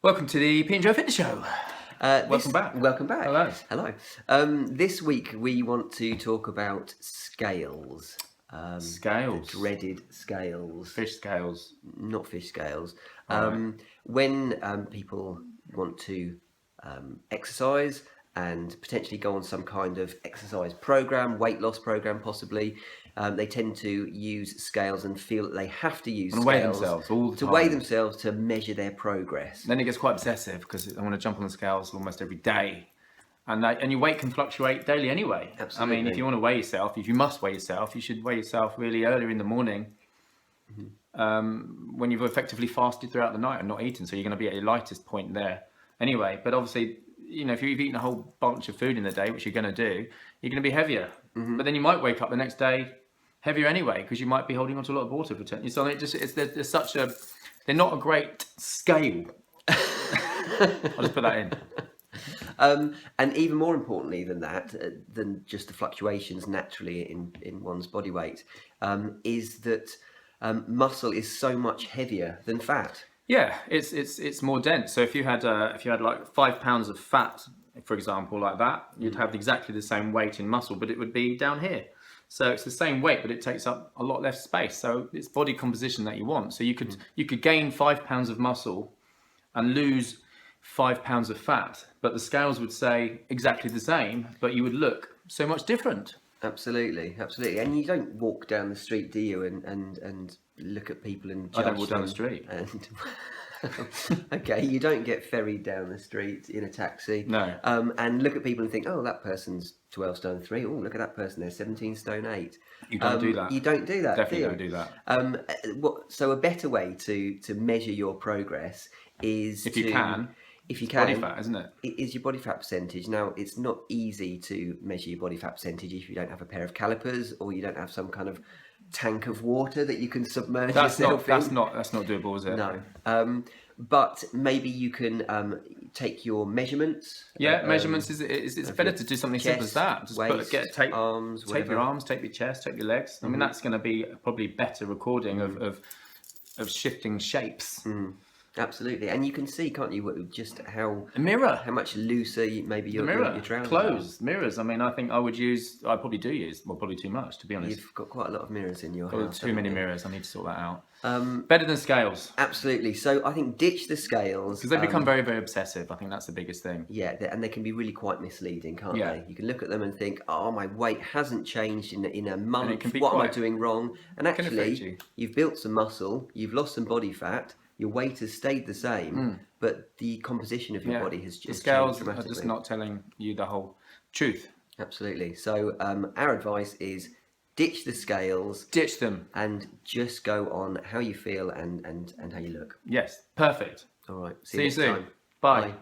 Welcome to the P&Joe Fitness Show. Welcome back. Welcome back. Hello. Hello. This week we want to talk about scales. Scales. The dreaded scales. Fish scales. Not fish scales. Right. When people want to exercise and potentially go on some kind of exercise program, weight loss program possibly, they tend to use scales and feel that they have to use And scales weigh themselves all the to time. weigh themselves to measure their progress. Then it gets quite obsessive because I want to jump on the scales almost every day. And your weight can fluctuate daily anyway. Absolutely. I mean, if you want to weigh yourself, if you must weigh yourself, you should weigh yourself really early in the morning when you've effectively fasted throughout the night and not eaten. So you're going to be at your lightest point there anyway. But obviously, you know, if you've eaten a whole bunch of food in the day, which you're going to do, you're going to be heavier. But then you might wake up the next day heavier anyway because you might be holding on to a lot of water for 10 years. So there's such a, they're not a great scale. I'll just put that in. And even more importantly than that, than just the fluctuations naturally in one's body weight, is that muscle is so much heavier than fat. Yeah, it's more dense. So if you had like 5 pounds of fat, for example, like that, you'd have exactly the same weight in muscle, but it would be down here. So it's the same weight, but it takes up a lot less space. So it's body composition that you want. So you could gain 5 pounds of muscle and lose 5 pounds of fat, but the scales would say exactly the same, but you would look so much different. Absolutely. And you don't walk down the street, do you? And look at people and judge I don't walk down them the street. And okay, you don't get ferried down the street in a taxi. No. And look at people and think, oh, that person's 12 stone 3. Oh, look at that person, they're 17 stone 8. You don't do that. You don't do that. Definitely do don't do that. So a better way to measure your progress is If you can. Body fat, isn't it? It is your body fat percentage. Now, it's not easy to measure your body fat percentage if you don't have a pair of calipers or you don't have some kind of tank of water that you can submerge yourself in. That's not doable, is it? No. But maybe you can take your measurements. Yeah, measurements it's better to do something simple as that. Just waist, tape arms, tape whatever. your arms, tape your chest, tape your legs. I mean, that's going to be probably better recording of shifting shapes. Absolutely, and you can see, can't you, just how A mirror. how much looser your trousers Clothes, mirrors. I mean, I think I probably do use, well, probably too much, to be are. honest. You've got quite a lot of mirrors in your Probably house. too many haven't you? mirrors. I need to sort that out. Better than scales. Absolutely. So I think ditch the scales Because they become very, very obsessive. I think that's the biggest thing. Yeah, and they can be really quite misleading, can't Yeah. they? You can look at them and think, "Oh, my weight hasn't changed in a month. can be What am I quite- doing wrong?" And can affect actually, you. you've built some muscle, you've lost some body fat, your weight has stayed the same, but the composition of your body has The just scales changed are dramatically. just not telling you the whole truth. Absolutely. So our advice is ditch the scales Ditch them. and just go on how you feel and how you look. Yes, perfect. All right. See you next soon. time. Bye. Bye.